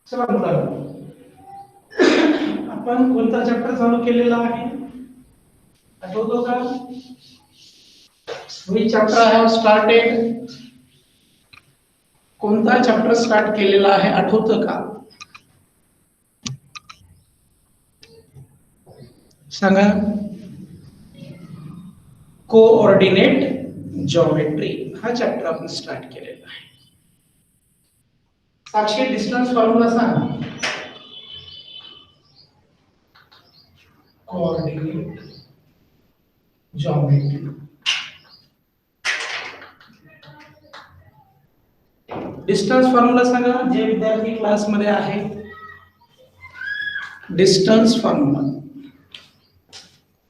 चला मुलांनो, आपण कोणता चॅप्टर चालू केलेला आहे आठवतो का? Which chapter I have started? कोणता चॅप्टर स्टार्ट केलेला आहे आठवतं का? सांगा. कोऑर्डिनेट जॉमेट्री हा चॅप्टर आपण स्टार्ट केलेला आहे. साक्षी डिस्टन्स फॉर्म्युला सांग. Coordinate geometry. डिस्टन्स फॉर्म्युला सांगा जे विद्यार्थी क्लास मध्ये आहे. Distance formula.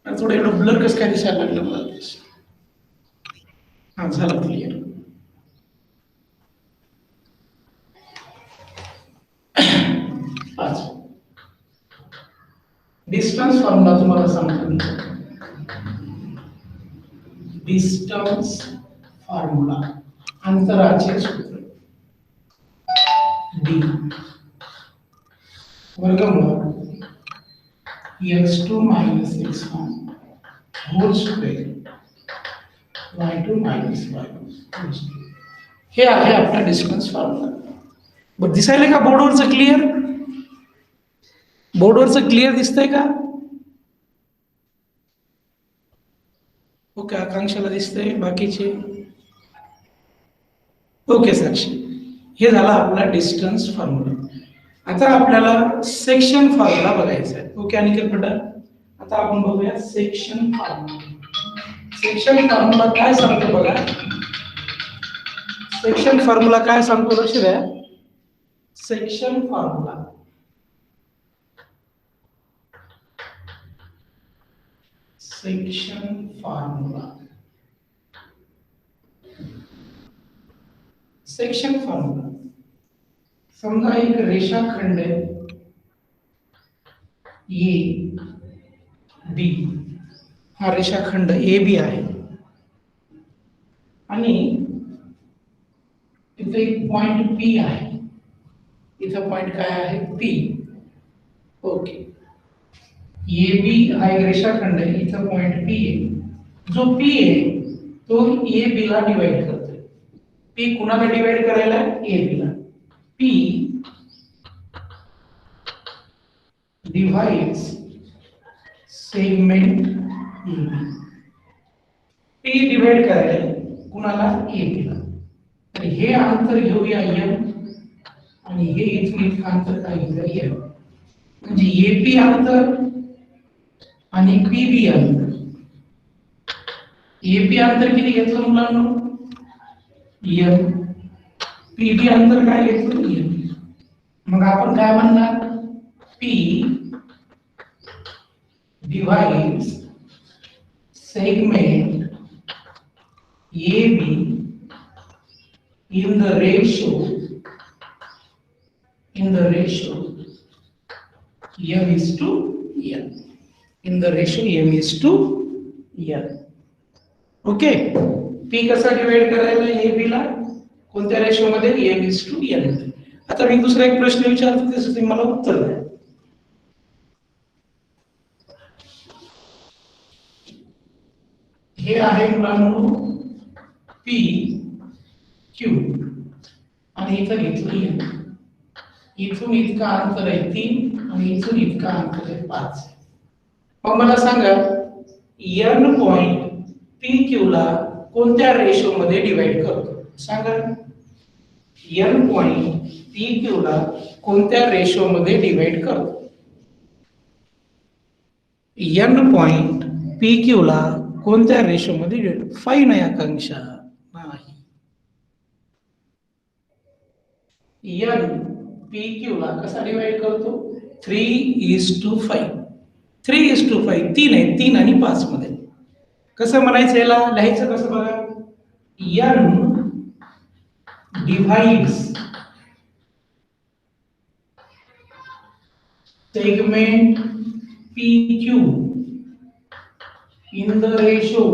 थोडं एवढं ब्लर कसं काय दिसायला लागलं मला. हा झालं क्लिअर. डिस्टन्स फॉर्म्युला तुम्हाला सांगतो. डिस्टन्स फॉर्म्युला अंतराचे सूत्र डी वर्गमूळ x2 - x1 hole square y2 - y1 हे आहे आपला डिस्टन्स फॉर्म्युला. बरं दिसायला का बोर्डवरचं क्लिअर? बोर्डवरचं क्लिअर दिसतंय का? ओके, आकांक्षाला दिसतंय, बाकीचे ओके. साक्षी, हे झाला आपला डिस्टन्स फॉर्म्युला. आता आपल्याला सेक्शन फॉर्म्युला बघायचा आहे. ओके अनिकेत पटेल, आता आपण बघूया सेक्शन फॉर्म्युला. सेक्शन फॉर्म्युला काय सांगतो बघा. सेक्शन फॉर्म्युला काय सांगतो लक्ष द्या. Section formula section formula section formula समजा एक रेषाखंड ए बी, हा रेषाखंड ए बी आहे आणि इथे एक पॉइंट पी आहे. इथं पॉइंट काय आहे? पी. ओके, ए बी हा एक रेषाखंड आहे. इथं पॉइंट पी आहे. जो पी आहे तो ए बी ला डिवाइड करतोय. पी कुणाला डिवाइड करायला? ए बी ला. P divides segment AB. P divide करायला कुणाला? AB ला. तर हे अंतर घेऊया m आणि हे इथून इतकं अंतर काय घेऊया m. म्हणजे AP अंतर आणि PB अंतर. AP अंतर किती घेतलं मुलांनो? m. PB अंतर काय घेतलं? m. मग आपण काय म्हणणार? P divides segment AB in the ratio m is to n. In the ratio m is to n. Okay, P कसा डिवाइड करायला AB ला? कोणत्या रेशो मध्ये? m is to n. आता मी दुसरा एक प्रश्न विचारतो, त्याचं तुम्ही मला उत्तर द्या. हे आहे मुलांनो पी क्यू आणि इथं घेतलं n. इथून इतका अंतर आहे 3 आणि इथून इतका अंतर आहे 5. मग मला सांगा n पॉइंट पी क्यू ला कोणत्या रेशो मध्ये डिवाइड करतो? सांगा. n पॉइंट पी क्यू ला कोणत्या रेशो मध्ये डिवाइड करतो? n पॉइंट पी क्यू ला कोणत्या रेशो मध्ये? 5 नाही आकांक्षा, नाही. n पी क्यू ला कसा डिवाइड करतो? 3:5. 3:5 3 आहे, 3 आणि 5 मध्ये. कसं म्हणायचं याला? लिहायचं कसं बघा. n divides segment PQ in the ratio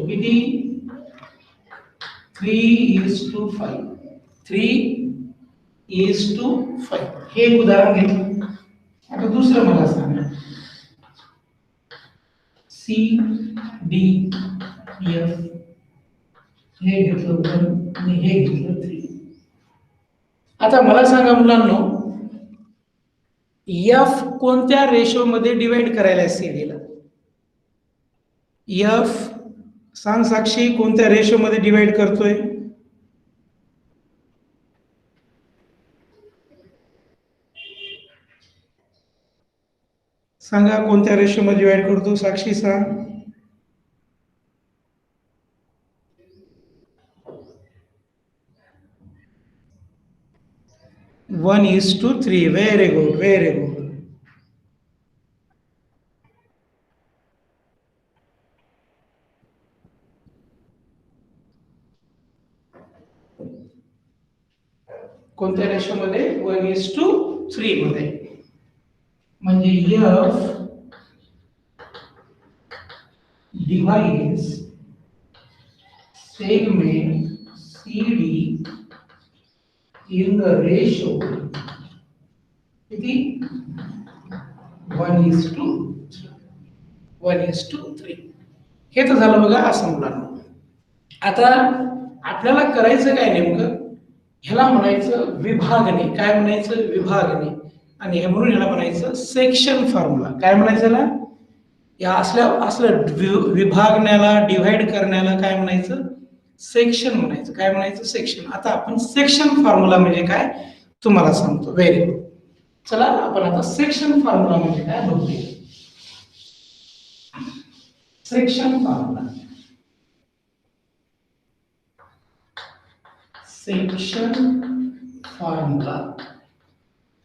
किती? 3:5. 3:5 हे एक उदाहरण घेतलं. आता दुसरं मला सांगा, CDF हे घेतलं 1 आणि हे घेतलं 3. आता मला सांगा मुलांनो, F कोणत्या रेशो मध्ये डिवाइड करायला CD ला? F सांग साक्षी, कोणत्या रेशो मध्ये डिवाइड करतोय? सांगा कोणत्या रेशो मध्ये डिवाइड करतो? साक्षी सांग. 1:3. Very good, very good. कोणत्या रेशो मध्ये? 1:3 मध्ये. म्हणजे F divides segment CD in the ratio किती? 1:3. हे तर झालं बघा असं मुलांना. आता आपल्याला करायचं काय नेमकं? ह्याला म्हणायचं विभागणे. काय म्हणायचं? विभागणे. आणि हे म्हणून ह्याला म्हणायचं सेक्शन फॉर्म्युला. काय म्हणायचं ह्याला? या असल्या विभागण्याला, डिव्हाइड करण्याला काय म्हणायचं? सेक्शन म्हणायचं. काय म्हणायचं? सेक्शन. आता आपण सेक्शन फॉर्म्युला म्हणजे काय तुम्हाला सांगतो. Very good. चला आपण आता सेक्शन फॉर्म्युला म्हणजे काय बघूया. सेक्शन फॉर्म्युला, सेक्शन फॉर्म्युला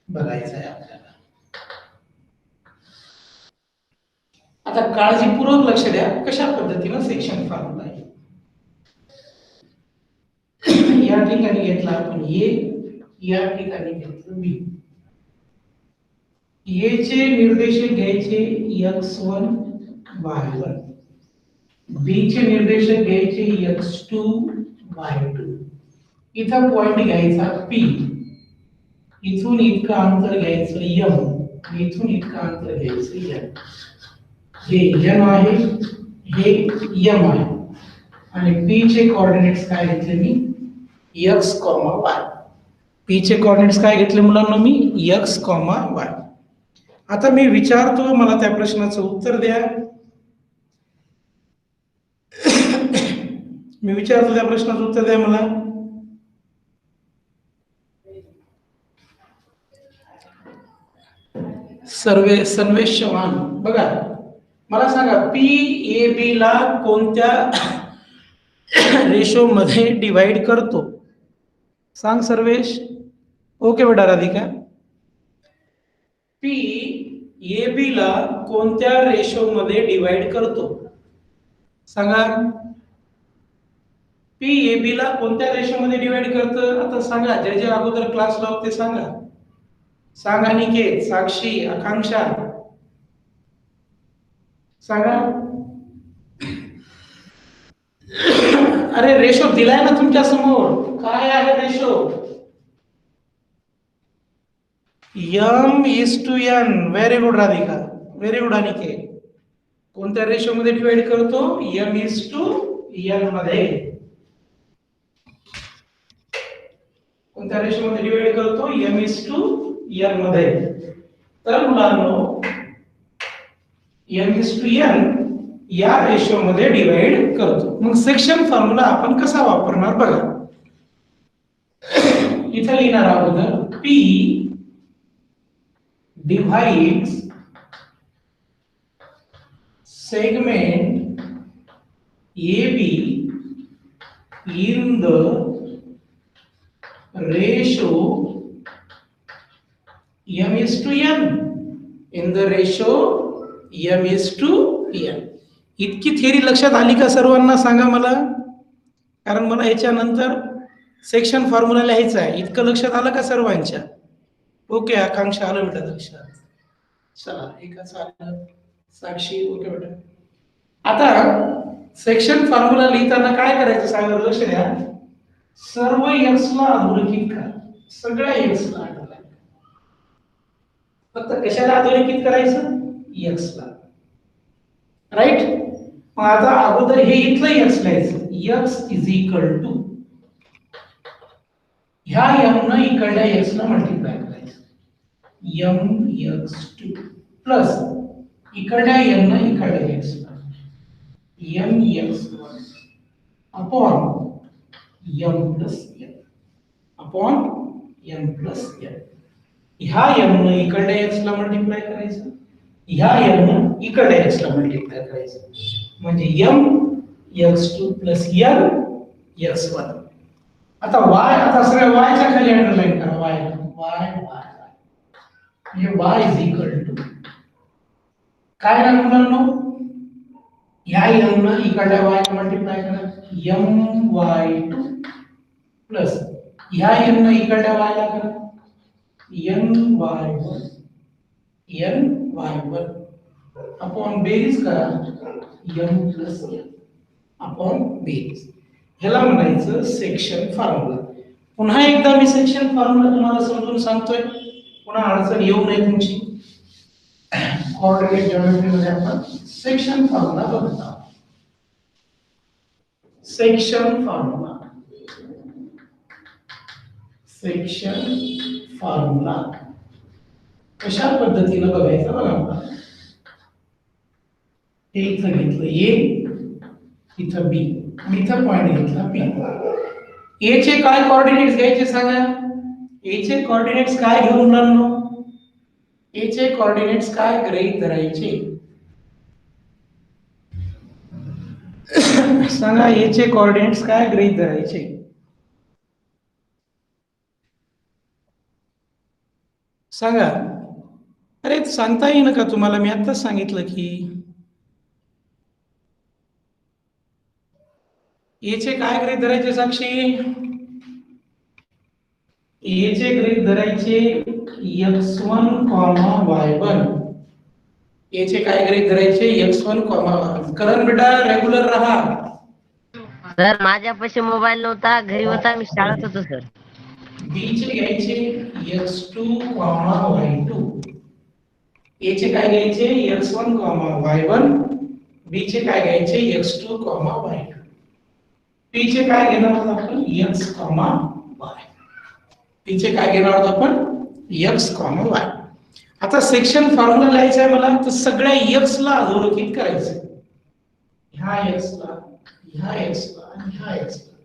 बघायचा आहे आपल्याला. आता काळजीपूर्वक लक्ष द्या कशा पद्धतीनं सेक्शन फॉर्म्युला आहे. या ठिकाणी घेतला आपण A, या ठिकाणी घेतलं B. A चे निर्देशक घ्यायचे x1 y1, B चे निर्देशक घ्यायचे x2 y2. इथं पॉइंट घ्यायचा P, इथून इतकं अंतर घ्यायचं M, इथून इतकं अंतर घ्यायचं N. हे N आहे, हे M आहे. आणि P चे कोऑर्डिनेट्स काय घेतले मी? x, y. P चे कोऑर्डिनेट्स काय घेतले मुलांना मी? x, y. आता मी विचारतो, मला त्या प्रश्नाचं उत्तर द्या. मी विचारतो, त्या प्रश्नाचं उत्तर द्या मला. सर्वेश चव्हाण बघा, मला सांगा PAB ला कोणत्या रेशो मध्ये डिवाइड करतो? सांग सर्वेश. ओके बेटा राधिका. PAB ला कोणत्या रेशो मध्ये डिवाइड करतो? सांगा. PAB ला कोणत्या रेशो मध्ये डिवाइड करतं? आता सांगा, जे अगोदर क्लास लावते सांगा. सांगा निकेत, साक्षी, आकांक्षा सांगा. अरे रेशो दिलाय ना तुमच्या समोर. काय आहे ratio? M:N. Very good Radhika, very good Aniket. कोणत्या रेशो मध्ये डिवाइड करतो? M:N मध्ये. कोणत्या रेशो मध्ये डिवाइड करतो? M:N मध्ये. तर मुलांनो M:N या रेशो मध्ये डिवाइड करतो. मग सेक्शन फॉर्म्युला आपण कसा वापरणार बघा. इथे लिहिणार आहोत P divides segment AB in the ratio M:N. in the ratio M:N. इतकी थिअरी लक्षात आली का सर्वांना? सांगा मला, कारण मला याच्यानंतर सेक्शन फॉर्म्युला लिहायचा आहे. इतकं लक्षात आलं का सर्वांच्या? ओके, आकांक्षा आलं बेटा लक्षात. चला एकच आलं. साक्षी ओके बेटा. आता सेक्शन फॉर्म्युला लिहिताना काय करायचं सांगा, लक्ष द्या. सर्व x ला अधोरेखित करा, सगळ्या x ला फक्त कशाला अधोरेखित करायचं, x ला, राईट. मग आता अगोदर हे इथलं x लिहायचं, x इज इक्वल टू ह्या m न इकडल्या x ला मल्टिप्लाय करायचं, mx2 प्लस इकडल्या n न इकडल्या x ला mx1 upon m plus n upon m plus n. ह्या m न इकडल्या x ला मल्टिप्लाय करायचं, ह्या m न इकडल्या x ला मल्टिप्लाय करायचं, म्हणजे m x2 plus n x1. आता y, आता सगळ्या y च्या खाली अंडरलाइन करा, y म्हणजे y इज इक्वल टू काय ना मुलांनो, ह्या m न इकडल्या y ला मल्टिप्लाय करा, my2 प्लस ह्या m न इकडल्या y ला करा ny1 अपॉन बेरीज करा m प्लस n अपॉन बेरीज. ह्याला म्हणायचं सेक्शन फॉर्म्युला. पुन्हा एकदा मी सेक्शन फॉर्म्युला तुम्हाला समजून सांगतोय, पुन्हा अडचण येऊ नये तुमची. कोऑर्डिनेट ज्योमेट्री मध्ये आपण सेक्शन फॉर्म्युला बघत आहोत. सेक्शन फॉर्म्युला, सेक्शन फॉर्म्युला कशा पद्धतीने बघायचं बघा मला. हे इथं घेतलं A, इथं B आणि इथं पॉइंट घेतला P. A चे काय कोऑर्डिनेट्स घ्यायचे सांगा. A चे कोऑर्डिनेट्स काय घेऊन मुलांनो, A चे कोऑर्डिनेट्स काय गृहीत धरायचे सांगा. A चे कोऑर्डिनेट्स काय गृहीत धरायचे सांगा. अरे सांगता येईल का तुम्हाला, मी आताच सांगितलं की A चे काय गृहीत धरायचे साक्षी. A चे गृहीत धरायचे x1, y1. A चे काय गृहीत धरायचे x1, y1. करण बेटा रेग्युलर रहा. सर माझ्यापाशी मोबाईल नव्हता, घरी होता, मी शाळेत होतो सर. B चे घ्यायचे x2, y2. A चे काय घ्यायचे x1, y1. B चे काय घ्यायचे x2, y2. P चे काय घेणार आहोत आपण x, y. P चे काय घेणार आहोत आपण x, y. आता सेक्शन फॉर्म्युला लिहायचा आहे मला, तर सगळ्या x ला अधोरेखित करायचं. ह्या x ला, ह्या x ला आणि ह्या x ला.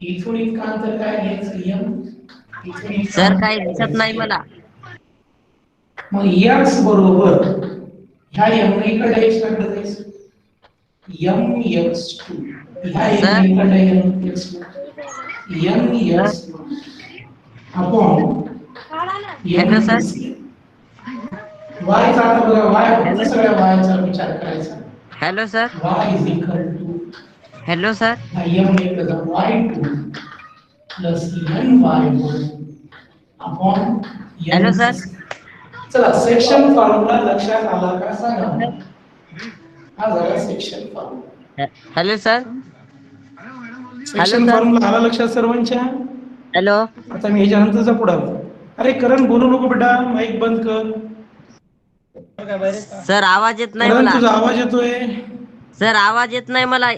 इथून इतका अंतर काय घ्यायचं m. इथून सर काही दिसत नाही मला. मग x बरोबर ह्या m ने इकडे x कडे जायचं, mx2 ह्या m ने इकडे x mx1 upon hello sir. y चा आता बघा, y सगळ्या y चा विचार करायचा. Hello sir. y is equal to, hello sir. m equal to y2 plus ny1 upon hello sir. चला सेक्शन फॉर्म्युला लक्षात आला का सांगा. हा झाला section formula. Hello sir. Section formula आला लक्षात सर्वांच्या. हॅलो. आता मी ह्याच्यानंतरचा पुढे. अरे करण बोलू नको बेटा, माईक बंद कर. सर आवाज येत नाही करण मला. तुझा आवाज येतोय. सर आवाज येत नाही मला.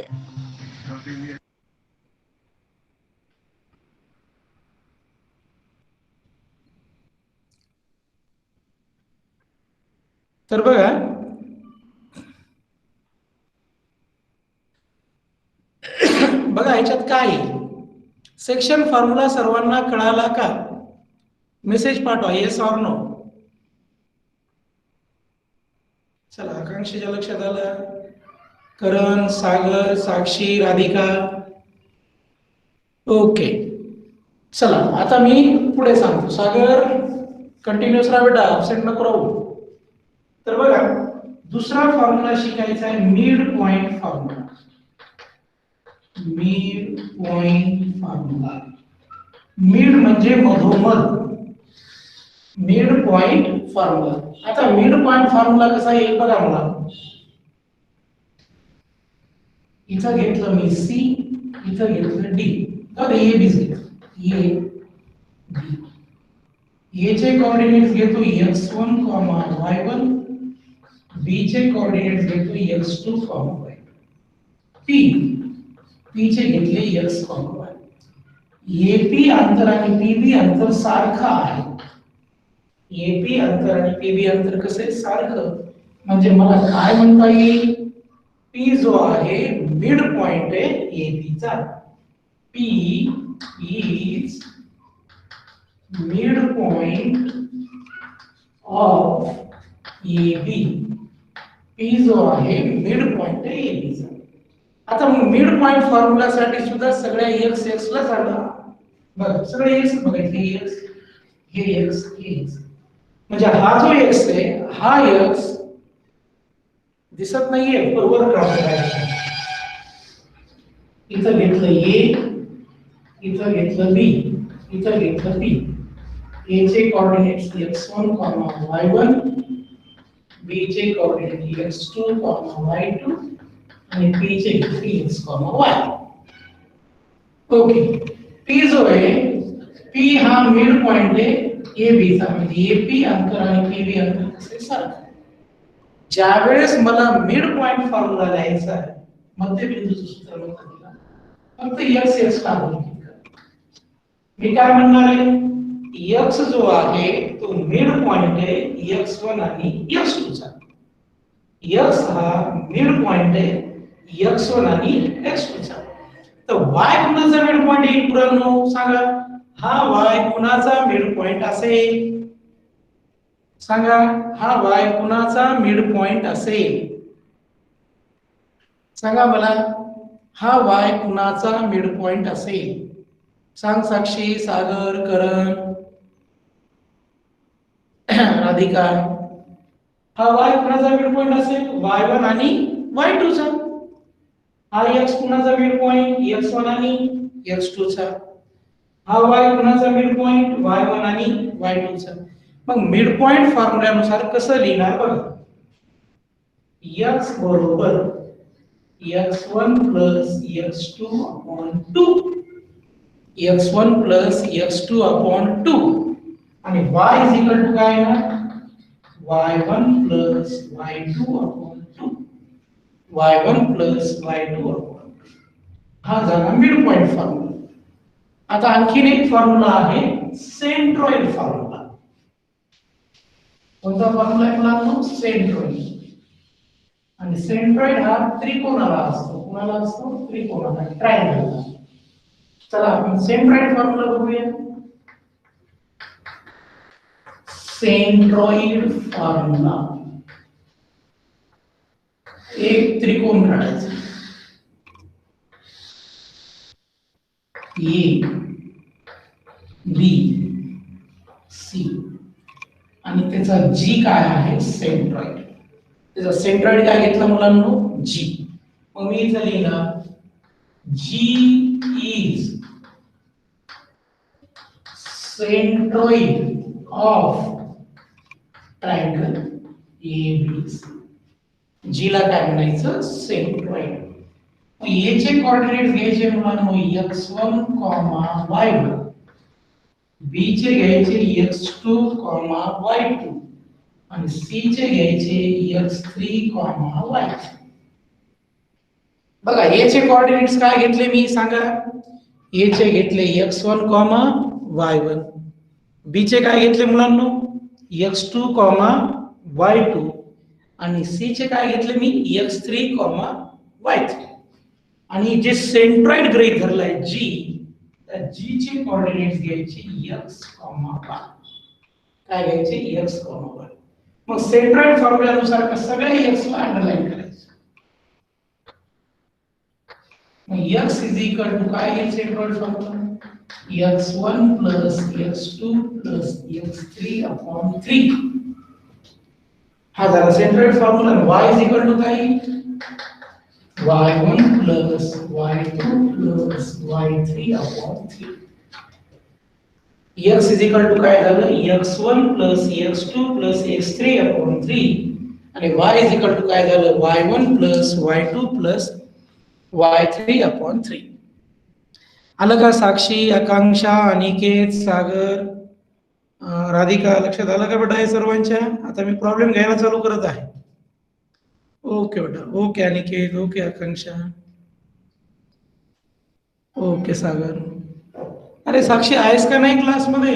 तर बघा बघा ह्याच्यात काय सेक्शन फॉर्म्युला सर्वांना कळाला का. मेसेज पाठवा येस ऑर नो. चला आकांक्षेच्या लक्षात आलं. करण, सागर, साक्षी, राधिका. ओके चला आता मी पुढे सांगतो. सागर कंटिन्यूअस राहा बेटा, ऍब्सेंट नको राहू. तर बघा दुसरा फॉर्म्युला शिकायचा आहे mid point formula. Mid point formula. Mid म्हणजे मधोमध. Mid point formula. आता मिड पॉइंट फॉर्म्युला कसा येईल बघा मला. इथं घेतलं मी C, इथं घेतलं D. तर ए बी ए बी ए चे कोऑर्डिनेट्स घेतो x1, y1, बी चे कोऑर्डिनेट्स घेतो x2, y2, पी चे घेतले x, y. AP अंतर आणि PB अंतर सारखं आहे. AP अंतर आणि PB अंतर कसं आहे? सारखं. म्हणजे मला काय म्हणता येईल? P जो आहे मिड पॉइंट आहे AB चा. P is midpoint of AB. P जो आहे मिड पॉइंट आहे AB चा. आता मग मिड पॉइंट फॉर्म्युला साठी सुद्धा सगळ्या x x ला सांगा. बघ सगळे x बघायचे हे x म्हणजे हा जो x आहे हा x दिसत नाहीये बरोबर करायचं. इथं घेतलं a, इथं घेतलं b, इथं घेतलं p. a चे कोऑर्डिनेट्स x1, y1, b चे कोऑर्डिनेट x2, y2 आणि p चे x, y. ओके. p जो आहे p हा मिड पॉइंट आहे AB चा म्हणजे AP अंतर आणि PB अंतर कसे सारखं. ज्यावेळेस मला मिड पॉइंट फॉर्म्युला लिहायचा आहे मध्यबिंदूचं सूत्र म्हणतात तिला फक्त x x लागू मी काय म्हणणार आहे x जो आहे तो मिड पॉइंट आहे x1 आणि x2 चा. x हा मिड पॉइंट आहे x1 आणि x2 चा. तर y कुणाचा मिड पॉइंट येईल पुरानो सांगा. हा y कुणाचा मिड पॉइंट असेल सांगा. हा y कुणाचा मिड पॉइंट असेल सांगा मला. हा y कुणाचा मिड पॉइंट असेल सांग. साक्षी, सागर, करण, राधिका. हा y कुणाचा मिड पॉइंट असेल y1 आणि y2 चा. हा x कुणाचा मिड पॉइंट x1 आणि x2 चा. हा y कुणाचा मिड पॉइंट y1 आणि y2 चा. मग मिड पॉइंट फॉर्म्युल्यानुसार कसं लिहिणार बघा. x बरोबर x1 x2 2 x1 x2 2 आणि y काय ना y1 y2 2 y1 y2 2. हा झाला मिड पॉइंट फॉर्म्युला. आता आणखीन एक फॉर्म्युला आहे सेंट्रॉइड फॉर्म्युला. कोणता फॉर्म्युला आहे मुलांनो? सेंट्रॉइड. आणि सेंट्रॉइड हा त्रिकोणाला असतो. कोणाला असतो? त्रिकोणाला, ट्रायंगलला. चला आपण सेंट्रॉइड फॉर्म्युला बघूया. Centroid formula. एक त्रिकोण काढायचा. A B C आणि त्याचा G काय आहे? सेंट्रॉइड. त्याचा सेंट्रॉइड काय घेतला मुलांनो? G. मग मी इथे लिहिणार G is centroid of triangle ABC. G ला काय म्हणायचं? सेंट्रॉइड. A चे कोऑर्डिनेट्स घ्यायचे मुलांनो x1, y1. B चे घ्यायचे x2, y2 आणि C चे घ्यायचे x3, y3. बघा A चे कोऑर्डिनेट्स काय घेतले मी सांगा. A चे घेतले x1, y1. B चे काय घेतले मुलांनो x2, y2 आणि C चे काय घेतले मी x3, y3. आणि जे सेंट्रॉइड गृहीत धरलाय G, त्या G चे कोऑर्डिनेट्स घ्यायचे x, y. काय घ्यायचे? x, y. मग सेंट्रॉइड फॉर्म्युल्यानुसार सगळे x ला अंडरलाइन करायचं. मग x काय आहे centroid formula? x1 x2 x3 हा झाला सेंट्रॉइड फॉर्म्युला. y काय? y1 y2 y3 x काय झालं? x1 x2 x3 आणि y काय झालं? y1 y2 y3. आलं का? साक्षी, आकांक्षा, अनिकेत, सागर, राधिका, लक्षात आलं का बेटा हे सर्वांच्या? आता मी प्रॉब्लेम घ्यायला चालू करत आहे. ओके बेटा, ओके अनिकेत, ओके आकांक्षा, ओके सागर. अरे साक्षी आहेस का नाही क्लासमध्ये?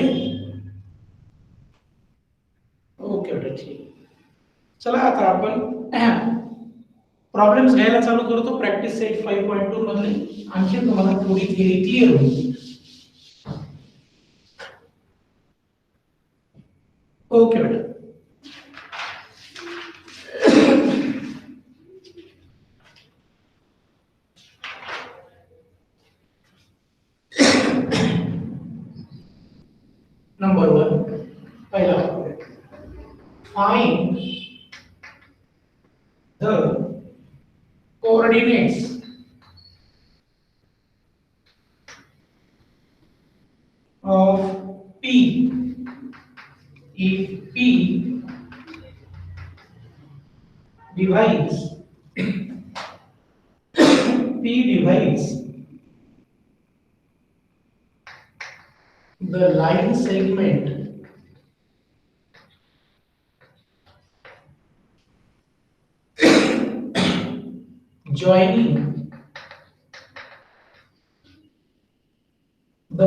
ओके बेटा ठीक. चला आता आपण प्रॉब्लेम्स घ्यायला चालू करतो. प्रॅक्टिस सेट 5.2 मध्ये आणखी तुम्हाला थोडी थिअरी क्लिअर होईल. ओके बेटा. नंबर 1 पहिला find the coordinates of P if P divides the line segment joining the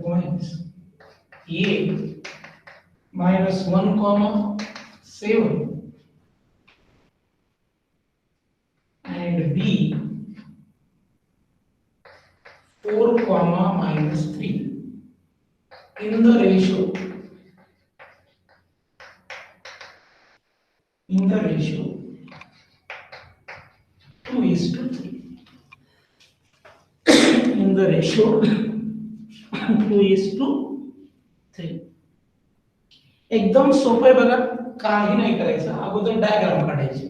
points A minus 1 comma 7 and B 4 comma minus 3 in the ratio 2:3. In the ratio 2:3. एकदम सोपं आहे बघा. काही नाही करायचं. अगोदर डायग्राम काढायचे.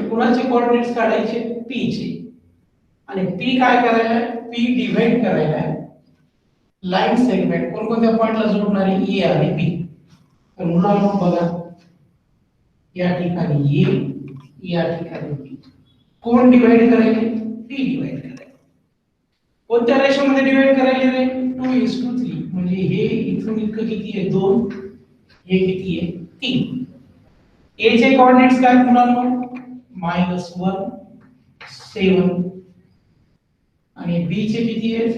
कुणाचे कोऑर्डिनेट्स काढायचे? P चे. आणि P काय करायला आहे? P डिवाइड करायला आहे लाईन सेगमेंट कोणकोणत्या पॉइंटला जोडणारी A आणि B. तर मुलांनो बघा या ठिकाणी A, या ठिकाणी B. कोण डिवाइड करायचे? P डिवाइड करायचे. कोणत्या रेशो मध्ये डिवाइड करायचे रे? 2:3. म्हणजे हे इथून इतकं किती आहे? 2. हे किती आहे? 3. A चे कोऑर्डिनेट्स काय मुलांनो? -1 7 आणि B चे किती आहेत?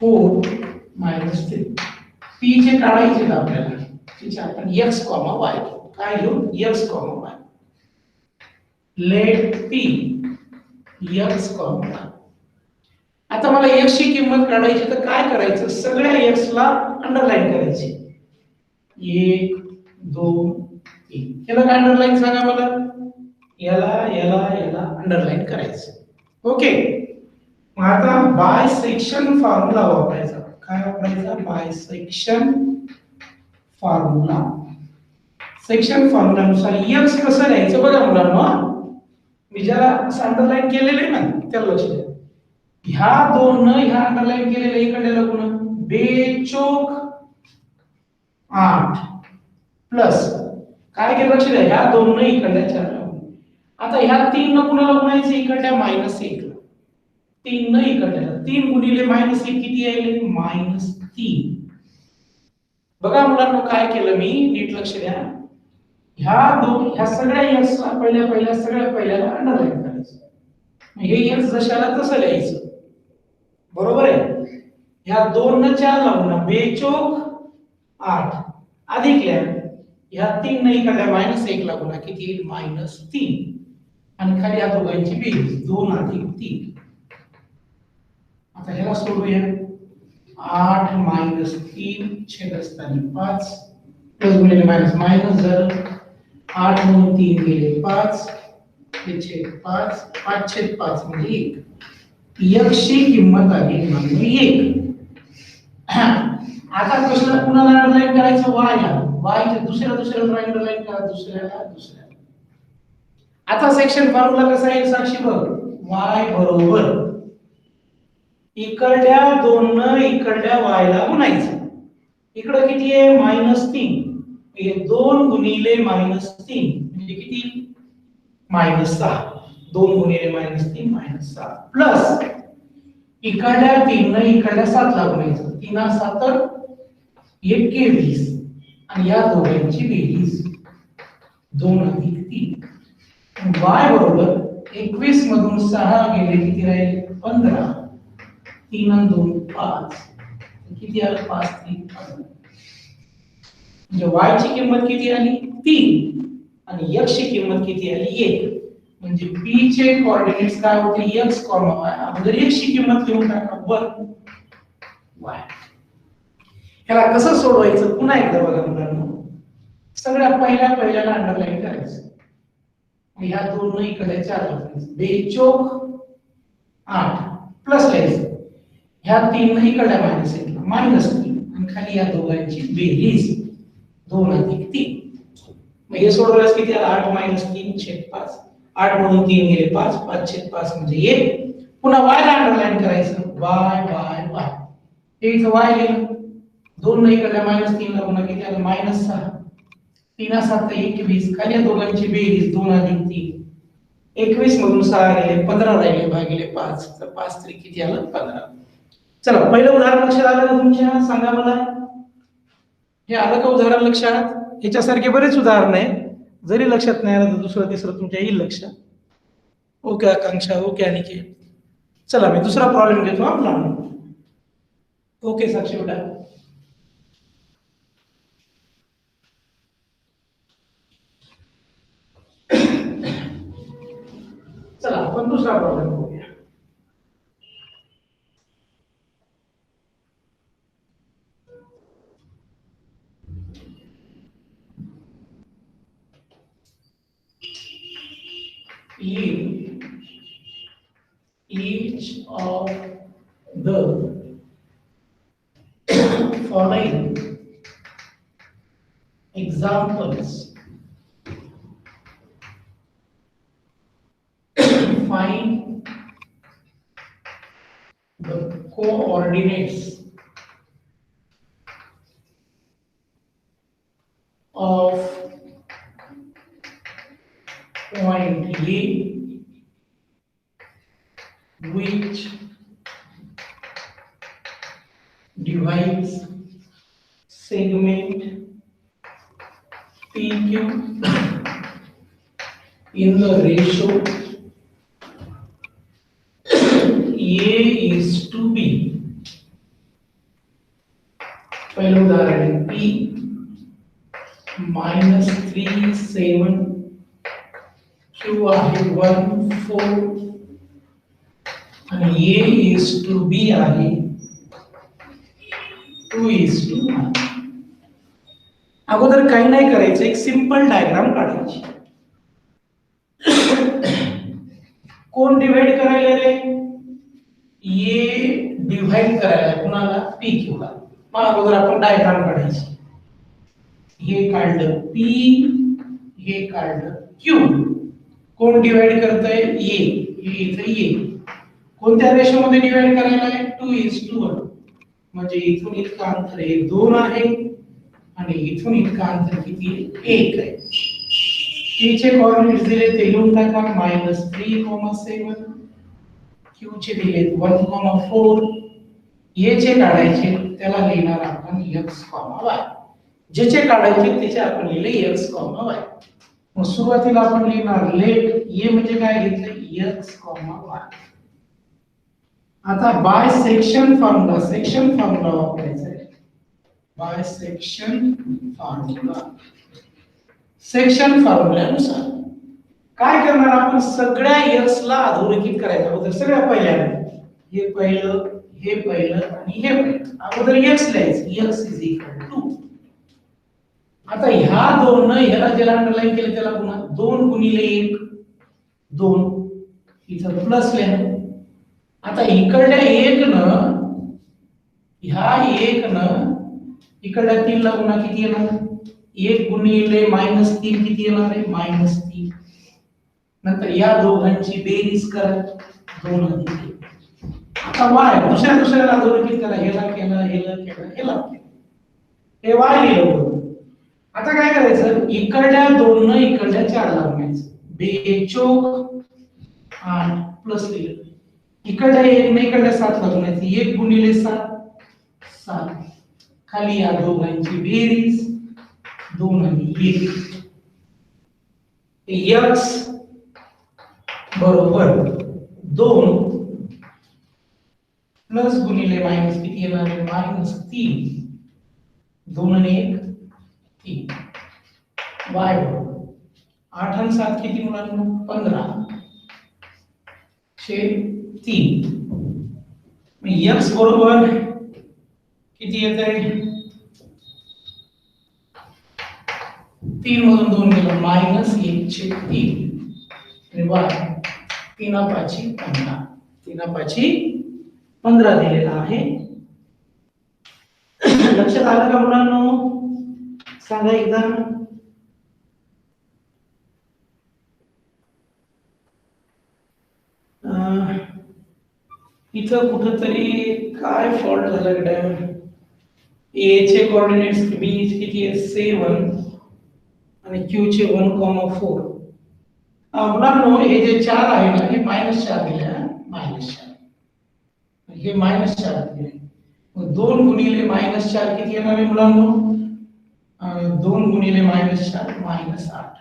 4 -3. P चे काढायचे आपल्याला. तिथे आपण x, y काय घेऊ? x, y. Let P x, y. आता मला x ची किंमत काढायची तर काय करायचं? सगळ्या x ला अंडरलाईन करायची. 1 2 3. याला काय अंडरलाईन सांगा मला? याला अंडरलाईन करायचं. ओके. मग आता बायसेक्शन फॉर्म्युला वापरायचा. काय वापरायचा? Bisection formula. सेक्शन फॉर्म्युलानुसार x कसं लिहायचं बघा मुलांनो. मी ज्याला अंडरलाईन केलेलं आहे ना त्याला लक्ष द्या. ह्या दोन न ह्या अंडरलाईन केलेल्या इकडे गुण बेचोक 8 प्लस काय केलं लक्ष द्या. ह्या दोन न इकडल्या 4 ला. आता ह्या 3 न कुणाला गुणायचं? इकडल्या -1 ला. 3 न इकडल्या 3 गुणिले -1 किती येईल? -3. बघा मुलांनो काय केलं मी? नीट लक्ष द्या. ह्या सगळ्या x ला पहिल्या सगळ्या पहिल्याला अंडरलाईन करायचं. हे x जशाला तसं लिहायचं. बरोबर आहे. ह्या 2 न 4 ला गुणा बेचोक 8 अधिक लिहा. ह्या 3 न इकडल्या -1 ला गुणा किती येईल? -3. आणि खाली या दोघांची बेरीज 2 अधिक 3. आता ह्याला सोडूया. 8 -3 छेदस्थानी 5 प्लस गुणिले मायनस मायनस झालं. 8 म्हणून 3 गेले 5 हे छेद 5 5 छेद 5 म्हणजे 1. x ची किंमत आली म्हणजे 1. आता कशाला पुन्हा अंडरलाईन करायचं? y ला. y च्या दुसऱ्याला अंडरलाईन करा. दुसऱ्याला. आता सेक्शन फॉर्म्युला कसा आहे? साक्षी बघ. y बरोबर इकडल्या 2 न इकडल्या y ला गुणायचं. इकडे किती आहे? -3. हे 2 गुणिले -3 म्हणजे किती -6, 2 गुणिले -3 -6 प्लस इकडल्या 3 ने इकडल्या 7 ला गुणायचं, 3 7 21 आणि या दोघांची बेरीज 2 अधिक 3. y बरोबर 21 मधून 6 गेले किती राहिले 15, 3 आणि 2 5, किती आलं 5 3 15. म्हणजे y ची किंमत किती आली 3 आणि x ची किंमत किती आली 1. म्हणजे p चे कोऑर्डिनेट्स काय होते x, y. अगोदर x ची किंमत लिहून टाका 1 y. ह्याला कसं सोडवायचं पुन्हा एकदा बघा मुलांनो. सगळ्यात पहिल्याला अंडरलाईन करायचं. ह्या 2 ने इकडे 4 लावायचं, 2 चौक 8 प्लस लिहायचं. ह्या 3 ने इकडे -3 आणि खाली या दोघांची बेरीज 2 अधिक 3. मग हे सोडवल्यास किती आलं 8 - 3 छेद 5. 8 मधून 3 गेले 5, 5 छेद 5 म्हणजे 1. पुन्हा y ला अंडरलाईन करायचं, y. हे इथं y लिहिलं. 2 ने इकडे -3 ला पुन्हा किती आलं -6. 3 7 21 खाली या दोघांची बेरीज 2 अधिक 3. 21 मधून 6 गेले 15 राहिले भागिले 5, तर 5 3 किती आलं 15. चला पहिलं उदाहरण लक्षात आलं का तुमच्या? सांगा मला, हे आलं का उदाहरण लक्षात? याच्यासारखे बरेच उदाहरण आहे. जरी लक्षात नाही आलं तर दुसरं तिसरं तुमच्या येईल लक्षात. ओके आकांक्षा, ओके अनिकेत. चला मी दुसरा प्रॉब्लेम घेतो आपला. ओके साक्षी बेटा. चला आपण दुसरा प्रॉब्लेम बघूया. Each of the following examples find the coordinates of point A which divides segment PQ in the ratio A:B. पहला उदाहरण P -3 7 Q आहे 1 4 आणि A:B आहे 2:1. अगोदर काही नाही करायचं, एक सिंपल डायग्राम काढायची. कोण डिवाइड करायला रे? ए डिवाइड करायला कुणाला? PQ ला. मग अगोदर आपण डायग्राम काढायची. हे काढलं P, हे काढलं Q. कोण डिवाइड करतंय? A. हे इथे A. कोणत्या रेशो मध्ये डिवाइड करायला आहे? 2:1. म्हणजे इथून इतकं अंतर हे 2 आहे आणि इथून इतकं अंतर किती? 1 आहे. P चे कोऑर्डिनेट्स दिले ते लिहून टाका -3,7. Q चे दिले 1,4. A चे काढायचे, त्याला लिहिणार आपण x, y. ज्याचे काढायचे त्याचे आपण लिहिले x, y. मग सुरुवातीला आपण लिहिणार लेट A म्हणजे काय घेतलं? x, y. आता बायसेक्शन फॉर्म्युला वापरायचा आहे. Bisection formula. सेक्शन फॉर्म्युल्यानुसार काय करणार आपण? सगळ्या x ला अधोरेखित करायचं. अगोदर सगळ्या पहिल्याला हे पहिलं आणि हे पहिलं. अगोदर x लिहायचं, x 2. आता ह्या दोन न ह्याला ज्याला अंडरलाईन केलं त्याला पुन्हा 2 गुणिले 1 2 इथं प्लस लिहा. आता इकडल्या 1 न ह्या 1 न इकडल्या 3 ला पुन्हा किती येणार? 1 गुणिले -3 किती येणार आहे? -3. नंतर या दोघांची बेरीज करा 2 अधिक 1. आता y दुसऱ्याला अधोरेखित करा. ह्याला केलं. हे y लिहिलं. आता काय करायचं, इकडल्या 2 न इकडल्या 4 ला गुणायचं. बेचोक 8 प्लस लिहिलं. इकडल्या 1 न इकडल्या 7 ला गुणायचं. 1 गुणिले 7 7. खाली या दोघांची बेरीज 2 आणि 1. x बरोबर 2 प्लस गुणिले मायनस किती येणार आहे, -3. 2 आणि 1 3. y बरोबर 8 आणि 7 किती मुलांना 15 छेद 3. x बरोबर किती येत आहे, 3 मधून 2 गेलं -1/3 आणि y 3 15 15 दिलेला आहे. लक्षात आलं का मुलांनो, सांगा एकदा. इथं कुठंतरी काय फॉल्ट झाला गड्या. ए चे कोऑर्डिनेट्स बी किती आहे 7 आणि क्यू चे 1,4. मुलांनो हे जे 4 आहे ना हे -4 दिले आहे, -4 हे -4 दिले. मग 2 गुणिले -4 किती येणार आहे मुलांनो, 2 गुणिले -4 -8.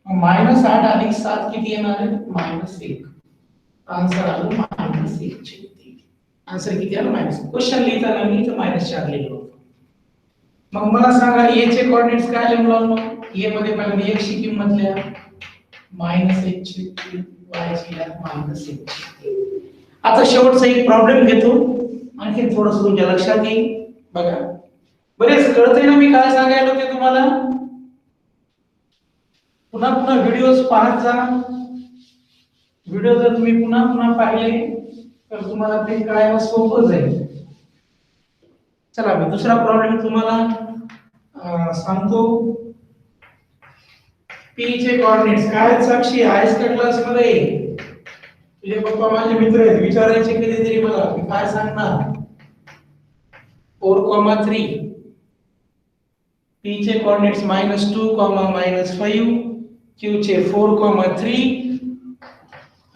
-8 अधिक 7 किती येणार आहे -1. आन्सर आलं -1/3. आन्सर किती आलं -1. क्वेश्चन लिहिताना मी इथं -4 लिहिलं होतं. मग मला सांगा ए चे कोऑर्डिनेट्स काय आले मुलांनो. ए मध्ये पहिल्यांदा x ची किंमत लिहा -1 ची y ची लिहा -1. आता शेवटचा एक प्रॉब्लेम घेतो, आणखी थोडंसं तुमच्या लक्षात येईल बघा. बरेच कळतंय ना मी काय सांगायला होते तुम्हाला. पुन्हा पुन्हा व्हिडिओज पाहत जा. व्हिडिओ जर तुम्ही पुन्हा पुन्हा पाहिले तर तुम्हाला ते कळायला सोपं जाईल. चला मी दुसरा प्रॉब्लेम तुम्हाला सांगतो. पी चे कोऑर्डिनेट्स काय आहेत साक्षी, आहेस का क्लास मध्ये. तुझे पप्पा माझे मित्र आहेत, विचारायचे कधीतरी मला, मी काय सांगणार 4,3. पी चे कोऑर्डिनेट्स -2, -5. क्यू चे 4,3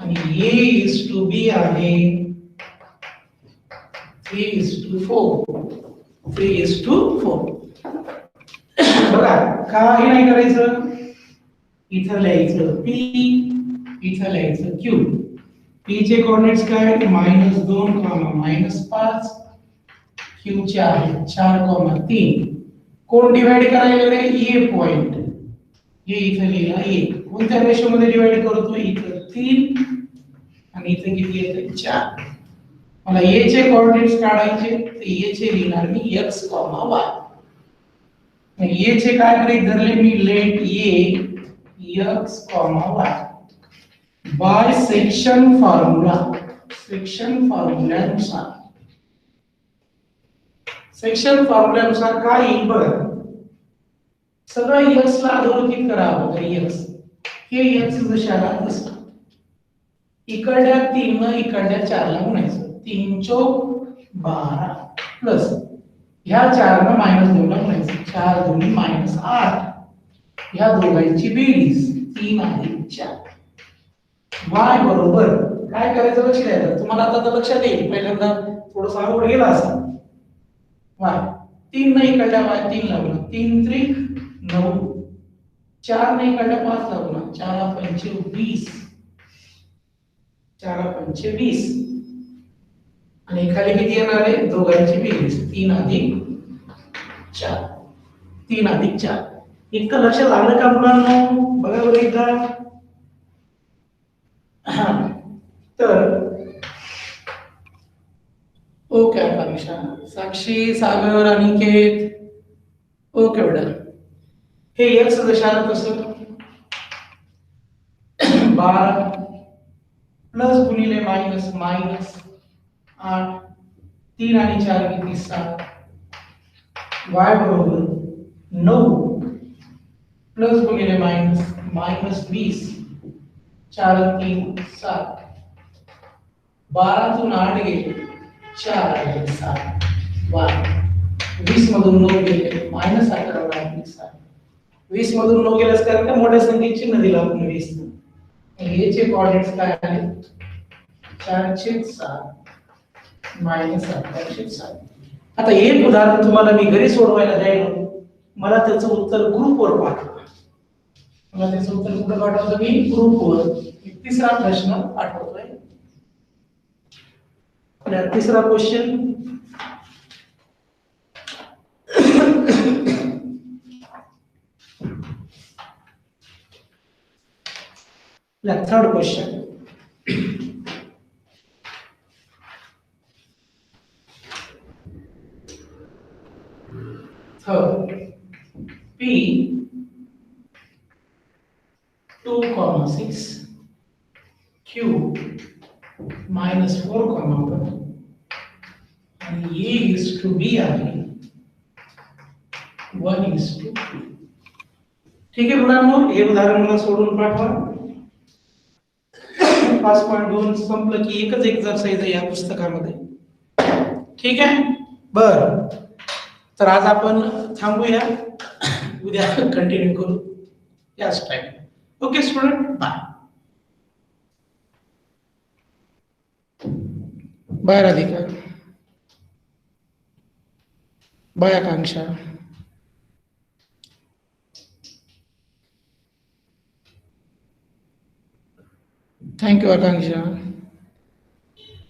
आणि a/b आहे 3:4. 3:4. बघा काही नाही करायचं, इथं लिहायचं p, इथं लिहायचं q. p चे कोऑर्डिनेट्स काय आहेत -2, -5. q चे आहेत 4,3. कोण डिवाइड करायला रे, a पॉइंट. हे इथं लिहिला a. कोणत्या रेशो मध्ये डिवाइड करतो, इथं 3 आणि इथं किती येतं 4. मला a चे कोऑर्डिनेट्स काढायचे, तर a चे लिहिणार मी x, y. a चे काय गृहीत धरले मी, let a x, y. By section फॉर्म्युल्यानुसार काय येईल बघा. सगळं x ला अधोरेखित करावं. तर x हे x जशाला तसं. इकडल्या 3 न इकडल्या 4 ला गुणायचं. 3 चौक 12 प्लस ह्या 4 न -2 ला गुणायचं. 4 दुनी -8. ह्या दोघांची बेरीज 3 अधिक 4. y बरोबर काय करायचं लक्ष द्यायचं. तुम्हाला आता लक्षात येईल, पहिल्यांदा थोडंसं अवघड गेला असं. y 3 न इकडल्या y 3 ला गुणा. 3 त्रिक 9. 4 न इकडल्या 5 ला गुणा. 4 पंचे 20. 4 पंचे 20 आणि खाली किती येणार आहे, दोघांची बेरीज 3 अधिक 4. 3 अधिक 4. इतकं लक्षात आलं का मुलांनो, बघा बरं एकदा. तर ओके आकांक्षा, साक्षी, सागर, अनिकेत, ओके बेटा. हे x दशाला कसं 12 प्लस गुणिले मायनस 8. 3 आणि 4 किती 7. y बरोबर 9 प्लस गुणिले मायनस 20. 4 3 7. 12 तून 8 गेले 4 आणि 7. y 20 मधून 9 गेले -18 अधिक 7. 20 मधून 9 गेल्यास कारण का मोठ्या संख्येची चिन्ह दिलं आपण 20. याचे कोऑर्डिनेट्स काय आहेत 4/7 मायनस 8/7. आता एक उदाहरण तुम्हाला मी घरी सोडवायला द्यायला मला त्याचं उत्तर ग्रुपवर पाठवा. मला त्याचं उत्तर कुठं पाठवतो मी ग्रुपवर. तिसरा प्रश्न पाठवतोय. तिसरा question third question. Third, P 2,6 Q -4,1 आणि A is to B आहे 1:2. ठीक आहे मुलांनो, हे उदाहरण मला सोडून पाठवा. 5.2 संपलं की एकच एक्सरसाइज आहे या पुस्तकामध्ये. ठीक आहे बर. तर आज आपण थांबूया, उद्या कंटिन्यू करू याच time. Okay student, bye. Bye Radhika, bye Akanksha. Thank you आकांक्षा.